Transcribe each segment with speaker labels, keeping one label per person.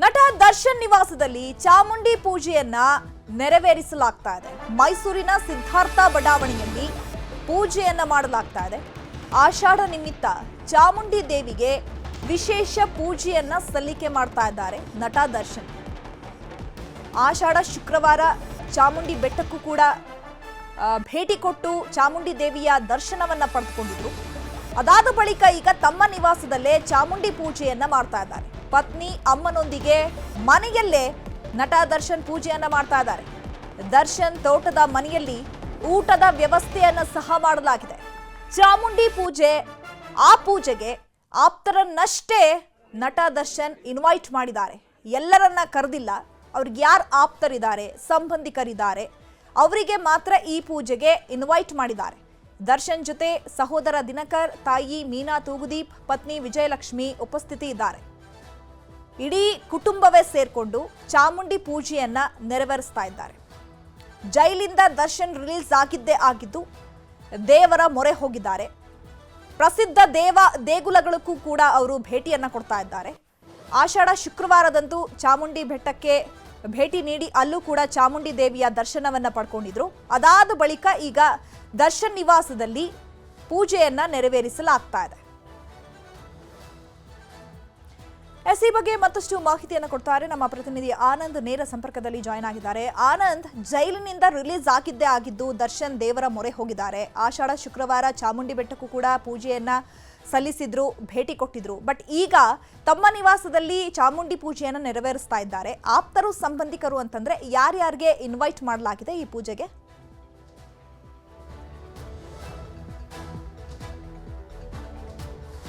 Speaker 1: ನಟ ದರ್ಶನ್ ನಿವಾಸದಲ್ಲಿ ಚಾಮುಂಡಿ ಪೂಜೆಯನ್ನ ನೆರವೇರಿಸಲಾಗ್ತಾ ಇದೆ. ಮೈಸೂರಿನ ಸಿದ್ಧಾರ್ಥ ಬಡಾವಣೆಯಲ್ಲಿ ಪೂಜೆಯನ್ನ ಮಾಡಲಾಗ್ತಾ ಇದೆ. ಆಷಾಢ ನಿಮಿತ್ತ ಚಾಮುಂಡಿ ದೇವಿಗೆ ವಿಶೇಷ ಪೂಜೆಯನ್ನ ಸಲ್ಲಿಕೆ ಮಾಡ್ತಾ ಇದ್ದಾರೆ ನಟ ದರ್ಶನ್. ಆಷಾಢ ಶುಕ್ರವಾರ ಚಾಮುಂಡಿ ಬೆಟ್ಟಕ್ಕೂ ಕೂಡ ಭೇಟಿ ಕೊಟ್ಟು ಚಾಮುಂಡಿ ದೇವಿಯ ದರ್ಶನವನ್ನ ಪಡೆದುಕೊಂಡಿದ್ರು. ಅದಾದ ಬಳಿಕ ಈಗ ತಮ್ಮ ನಿವಾಸದಲ್ಲೇ ಚಾಮುಂಡಿ ಪೂಜೆಯನ್ನ ಮಾಡ್ತಾ ಇದ್ದಾರೆ. ಪತ್ನಿ ಅಮ್ಮನೊಂದಿಗೆ ಮನೆಯಲ್ಲೇ ನಟ ದರ್ಶನ್ ಪೂಜೆಯನ್ನ ಮಾಡ್ತಾ ಇದ್ದಾರೆ. ದರ್ಶನ್ ತೋಟದ ಮನೆಯಲ್ಲಿ ಊಟದ ವ್ಯವಸ್ಥೆಯನ್ನ ಸಹ ಮಾಡಲಾಗಿದೆ. ಚಾಮುಂಡಿ ಪೂಜೆ, ಆ ಪೂಜೆಗೆ ಆಪ್ತರನ್ನಷ್ಟೇ ನಟ ದರ್ಶನ್ ಇನ್ವೈಟ್ ಮಾಡಿದ್ದಾರೆ. ಎಲ್ಲರನ್ನ ಕರೆದಿಲ್ಲ. ಅವ್ರಿಗೆ ಯಾರು ಆಪ್ತರಿದ್ದಾರೆ, ಸಂಬಂಧಿಕರಿದ್ದಾರೆ, ಅವರಿಗೆ ಮಾತ್ರ ಈ ಪೂಜೆಗೆ ಇನ್ವೈಟ್ ಮಾಡಿದ್ದಾರೆ. ದರ್ಶನ್ ಜೊತೆ ಸಹೋದರ ದಿನಕರ್, ತಾಯಿ ಮೀನಾ ತೂಗುದೀಪ್, ಪತ್ನಿ ವಿಜಯಲಕ್ಷ್ಮಿ ಉಪಸ್ಥಿತಿ ಇದ್ದಾರೆ. ಇಡೀ ಕುಟುಂಬವೇ ಸೇರ್ಕೊಂಡು ಚಾಮುಂಡಿ ಪೂಜೆಯನ್ನ ನೆರವೇರಿಸ್ತಾ ಇದ್ದಾರೆ. ಜೈಲಿಂದ ದರ್ಶನ್ ರಿಲೀಸ್ ಆಗಿದ್ದು ದೇವರ ಮೊರೆ ಹೋಗಿದ್ದಾರೆ. ಪ್ರಸಿದ್ಧ ದೇಗುಲಗಳಿಗೂ ಕೂಡ ಅವರು ಭೇಟಿಯನ್ನ ಕೊಡ್ತಾ ಇದ್ದಾರೆ. ಆಷಾಢ ಶುಕ್ರವಾರದಂದು ಚಾಮುಂಡಿ ಬೆಟ್ಟಕ್ಕೆ ಭೇಟಿ ನೀಡಿ ಅಲ್ಲೂ ಕೂಡ ಚಾಮುಂಡಿ ದೇವಿಯ ದರ್ಶನವನ್ನ ಪಡ್ಕೊಂಡಿದ್ರು. ಅದಾದ ಬಳಿಕ ಈಗ ದರ್ಶನ್ ನಿವಾಸದಲ್ಲಿ ಪೂಜೆಯನ್ನ ನೆರವೇರಿಸಲಾಗ್ತಾ ಇದೆ. ಈ ಬಗ್ಗೆ ಮತ್ತಷ್ಟು ಮಾಹಿತಿಯನ್ನು ಕೊಡ್ತಾರೆ ನಮ್ಮ ಪ್ರತಿನಿಧಿ ಆನಂದ್. ನೇರ ಸಂಪರ್ಕದಲ್ಲಿ ಜಾಯ್ನ್ ಆಗಿದ್ದಾರೆ. ಆನಂದ್, ಜೈಲಿನಿಂದ ರಿಲೀಸ್ ಆಗಿದ್ದು ದರ್ಶನ್ ದೇವರ ಮೊರೆ ಹೋಗಿದ್ದಾರೆ. ಆಷಾಢ ಶುಕ್ರವಾರ ಚಾಮುಂಡಿ ಬೆಟ್ಟಕ್ಕೂ ಕೂಡ ಪೂಜೆಯನ್ನ ಸಲ್ಲಿಸಿದ್ರು, ಭೇಟಿ ಕೊಟ್ಟಿದ್ರು. ಬಟ್ ಈಗ ತಮ್ಮ ನಿವಾಸದಲ್ಲಿ ಚಾಮುಂಡಿ ಪೂಜೆಯನ್ನ ನೆರವೇರಿಸ್ತಾ ಇದ್ದಾರೆ. ಆಪ್ತರು, ಸಂಬಂಧಿಕರು ಅಂತಂದ್ರೆ ಯಾರ್ಯಾರಿಗೆ ಇನ್ವೈಟ್ ಮಾಡಲಾಗಿದೆ ಈ ಪೂಜೆಗೆ?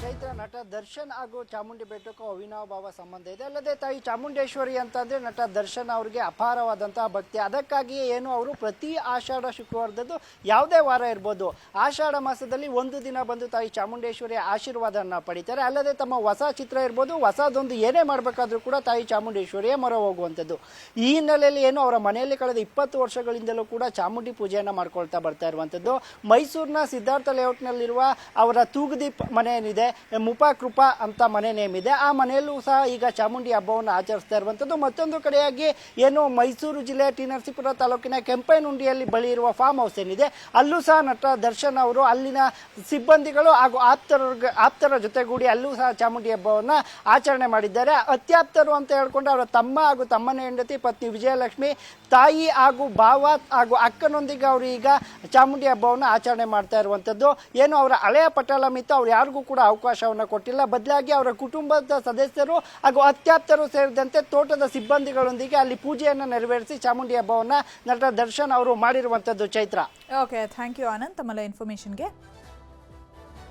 Speaker 2: ಚೈತ್ರ, ನಟ ದರ್ಶನ್ ಹಾಗೂ ಚಾಮುಂಡಿ ಬೆಟ್ಟಕ್ಕೂ ಅವಿನಾಭಾವ ಸಂಬಂಧ ಇದೆ. ಅಲ್ಲದೆ ತಾಯಿ ಚಾಮುಂಡೇಶ್ವರಿ ಅಂತಂದರೆ ನಟ ದರ್ಶನ್ ಅವರಿಗೆ ಅಪಾರವಾದಂತಹ ಭಕ್ತಿ. ಅದಕ್ಕಾಗಿಯೇ ಏನು ಅವರು ಪ್ರತಿ ಆಷಾಢ ಶುಕ್ರವಾರದ್ದು ಯಾವುದೇ ವಾರ ಇರ್ಬೋದು, ಆಷಾಢ ಮಾಸದಲ್ಲಿ ಒಂದು ದಿನ ಬಂದು ತಾಯಿ ಚಾಮುಂಡೇಶ್ವರಿಯ ಆಶೀರ್ವಾದವನ್ನು ಪಡಿತಾರೆ. ಅಲ್ಲದೆ ತಮ್ಮ ಹೊಸ ಚಿತ್ರ ಇರ್ಬೋದು, ಹೊಸದೊಂದು ಏನೇ ಮಾಡಬೇಕಾದ್ರೂ ಕೂಡ ತಾಯಿ ಚಾಮುಂಡೇಶ್ವರಿಯೇ ಮೊರೆ ಹೋಗುವಂಥದ್ದು. ಈ ಹಿನ್ನೆಲೆಯಲ್ಲಿ ಏನು ಅವರ ಮನೆಯಲ್ಲಿ ಕಳೆದ 20 ವರ್ಷಗಳಿಂದಲೂ ಕೂಡ ಚಾಮುಂಡಿ ಪೂಜೆಯನ್ನು ಮಾಡ್ಕೊಳ್ತಾ ಬರ್ತಾ ಇರುವಂಥದ್ದು. ಮೈಸೂರಿನ ಸಿದ್ಧಾರ್ಥ ಲೇಔಟ್ನಲ್ಲಿರುವ ಅವರ ತೂಗುದೀಪ್ ಮನೆ ಏನಿದೆ, ಮುಪಾ ಕೃಪಾ ಅಂತ ಮನೆ ನೇಮ್ ಇದೆ, ಆ ಮನೆಯಲ್ಲೂ ಸಹ ಈಗ ಚಾಮುಂಡಿ ಹಬ್ಬವನ್ನು ಆಚರಿಸ್ತಾ ಇರುವಂಥದ್ದು. ಮತ್ತೊಂದು ಕಡೆಯಾಗಿ ಏನು ಮೈಸೂರು ಜಿಲ್ಲೆ ಟಿ ನರಸೀಪುರ ತಾಲೂಕಿನ ಕೆಂಪೈನುಂಡಿಯಲ್ಲಿ ಬಳಿ ಇರುವ ಫಾರ್ಮ್ ಹೌಸ್ ಏನಿದೆ, ಅಲ್ಲೂ ಸಹ ನಟ ದರ್ಶನ್ ಅವರು ಅಲ್ಲಿನ ಸಿಬ್ಬಂದಿಗಳು ಹಾಗೂ ಆಪ್ತರ ಜೊತೆಗೂಡಿ ಅಲ್ಲೂ ಸಹ ಚಾಮುಂಡಿ ಹಬ್ಬವನ್ನು ಆಚರಣೆ ಮಾಡಿದ್ದಾರೆ. ಅತ್ಯಾಪ್ತರು ಅಂತ ಹೇಳ್ಕೊಂಡು ಅವರ ತಮ್ಮ ಹಾಗೂ ತಮ್ಮನ ಹೆಂಡತಿ ಪತ್ನಿ ವಿಜಯಲಕ್ಷ್ಮಿ, ತಾಯಿ ಹಾಗೂ ಭಾವ ಹಾಗೂ ಅಕ್ಕನೊಂದಿಗೆ ಅವರು ಈಗ ಚಾಮುಂಡಿ ಹಬ್ಬವನ್ನು ಆಚರಣೆ ಮಾಡ್ತಾ ಇರುವಂಥದ್ದು. ಏನು ಅವರ ಹಳೆಯ ಪಟಾಲಮಿತ್ತು ಅವ್ರು ಯಾರಿಗೂ ಕೂಡ ಅವಕಾಶವನ್ನು ಕೊಟ್ಟಿಲ್ಲ. ಬದಲಾಗಿ ಅವರ ಕುಟುಂಬದ ಸದಸ್ಯರು ಹಾಗೂ ಅತ್ಯಾಪ್ತರು ಸೇರಿದಂತೆ ತೋಟದ ಸಿಬ್ಬಂದಿಗಳೊಂದಿಗೆ ಅಲ್ಲಿ ಪೂಜೆಯನ್ನು ನೆರವೇರಿಸಿ ಚಾಮುಂಡಿ ಹಬ್ಬವನ್ನು ನಟ ದರ್ಶನ್ ಅವರು ಮಾಡಿರುವಂಥದ್ದು. Chaitra,
Speaker 1: okay, thank you Anand ತಮ್ಮ ಇನ್ಫಾರ್ಮೇಶನ್ಗೆ.